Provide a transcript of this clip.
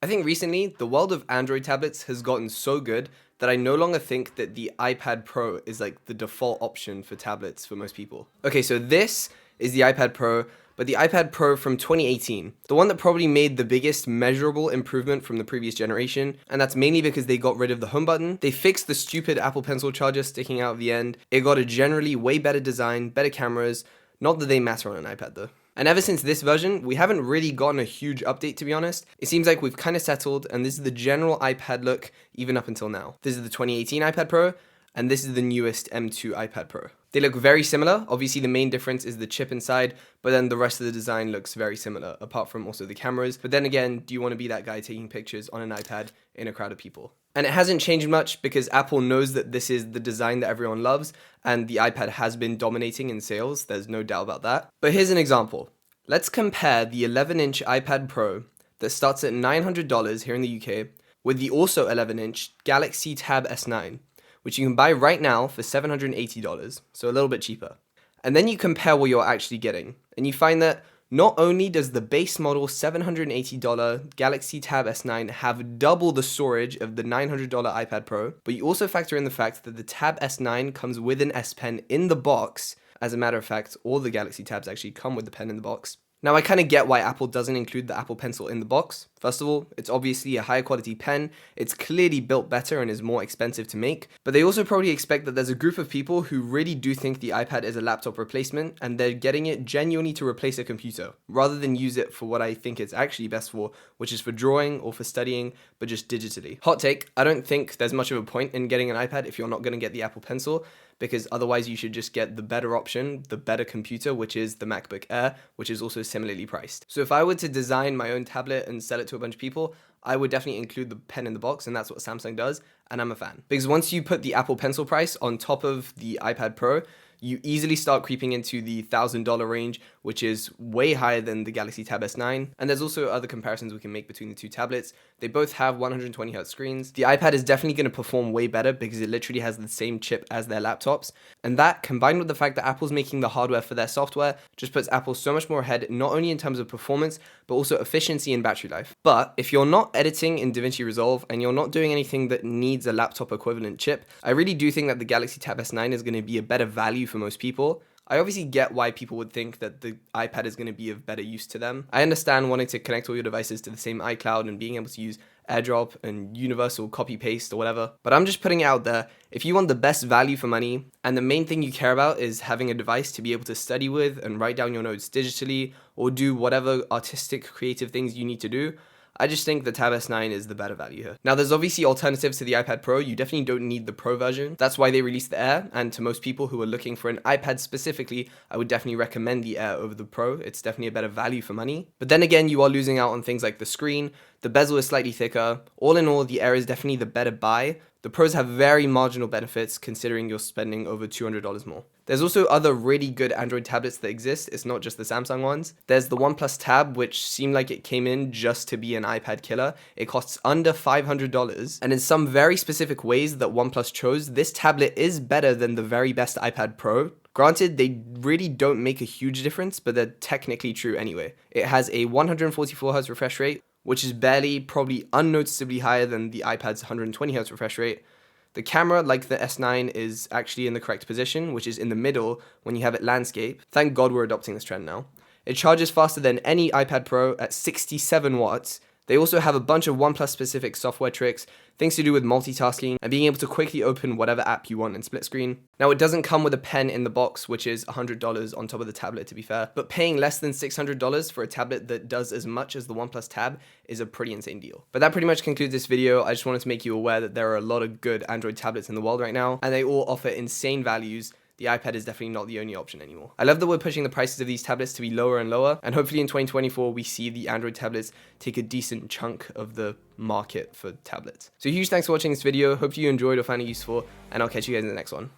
I think recently, the world of Android tablets has gotten so good that I no longer think that the iPad Pro is like the default option for tablets for most people. Okay, so this is the iPad Pro, but the iPad Pro from 2018, the one that probably made the biggest measurable improvement from the previous generation, and that's mainly because they got rid of the home button, they fixed the stupid Apple Pencil charger sticking out of the end, it got a generally way better design, better cameras, not that they matter on an iPad though. And ever since this version, we haven't really gotten a huge update, to be honest. It seems like we've kind of settled, and this is the general iPad look even up until now. This is the 2018 iPad Pro, and this is the newest M2 iPad Pro. They look very similar. Obviously, the main difference is the chip inside, but then the rest of the design looks very similar, apart from also the cameras. But then again, do you want to be that guy taking pictures on an iPad in a crowd of people? And it hasn't changed much because Apple knows that this is the design that everyone loves, and the iPad has been dominating in sales. There's no doubt about that. But here's an example. Let's compare the 11-inch iPad Pro that starts at $900 here in the UK with the also 11-inch Galaxy Tab S9, which you can buy right now for $780, so a little bit cheaper. And then you compare what you're actually getting, and you find that not only does the base model $780 Galaxy Tab S9 have double the storage of the $900 iPad Pro, but you also factor in the fact that the Tab S9 comes with an S Pen in the box. As a matter of fact, all the Galaxy Tabs actually come with the pen in the box. Now, I kind of get why Apple doesn't include the Apple Pencil in the box. First of all, it's obviously a higher quality pen, it's clearly built better and is more expensive to make, but they also probably expect that there's a group of people who really do think the iPad is a laptop replacement, and they're getting it genuinely to replace a computer, rather than use it for what I think it's actually best for, which is for drawing or for studying, but just digitally. Hot take, I don't think there's much of a point in getting an iPad if you're not going to get the Apple Pencil, because otherwise you should just get the better option, the better computer, which is the MacBook Air, which is also similarly priced. So if I were to design my own tablet and sell it to a bunch of people, I would definitely include the pen in the box, and that's what Samsung does, and I'm a fan. Because once you put the Apple Pencil price on top of the iPad Pro, you easily start creeping into the $1,000 range, which is way higher than the Galaxy Tab S9. And there's also other comparisons we can make between the two tablets. They both have 120Hz screens. The iPad is definitely going to perform way better because it literally has the same chip as their laptops. And that, combined with the fact that Apple's making the hardware for their software, just puts Apple so much more ahead, not only in terms of performance, but also efficiency and battery life. But if you're not editing in DaVinci Resolve and you're not doing anything that needs a laptop equivalent chip, I really do think that the Galaxy Tab S9 is going to be a better value for most people. I obviously get why people would think that the iPad is going to be of better use to them. I understand wanting to connect all your devices to the same iCloud and being able to use AirDrop and universal copy paste or whatever, but I'm just putting it out there. If you want the best value for money and the main thing you care about is having a device to be able to study with and write down your notes digitally or do whatever artistic creative things you need to do, I just think the Tab S9 is the better value here. Now, there's obviously alternatives to the iPad Pro. You definitely don't need the Pro version. That's why they released the Air, and to most people who are looking for an iPad specifically, I would definitely recommend the Air over the Pro. It's definitely a better value for money. But then again, you are losing out on things like the screen, the bezel is slightly thicker. All in all, the Air is definitely the better buy. The Pros have very marginal benefits considering you're spending over $200 more. There's also other really good Android tablets that exist. It's not just the Samsung ones. There's the OnePlus Tab, which seemed like it came in just to be an iPad killer. It costs under $500. And in some very specific ways that OnePlus chose, this tablet is better than the very best iPad Pro. Granted, they really don't make a huge difference, but they're technically true anyway. It has a 144Hz refresh rate, which is barely, probably unnoticeably higher than the iPad's 120Hz refresh rate. The camera, like the S9, is actually in the correct position, which is in the middle when you have it landscape. Thank God we're adopting this trend now. It charges faster than any iPad Pro at 67 watts. They also have a bunch of OnePlus specific software tricks, things to do with multitasking and being able to quickly open whatever app you want in split screen. Now, it doesn't come with a pen in the box, which is $100 on top of the tablet to be fair, but paying less than $600 for a tablet that does as much as the OnePlus Tab is a pretty insane deal. But that pretty much concludes this video. I just wanted to make you aware that there are a lot of good Android tablets in the world right now, and they all offer insane values. The iPad is definitely not the only option anymore. I love that we're pushing the prices of these tablets to be lower and lower, and hopefully in 2024 we see the Android tablets take a decent chunk of the market for tablets. So huge thanks for watching this video, hope you enjoyed or found it useful, and I'll catch you guys in the next one.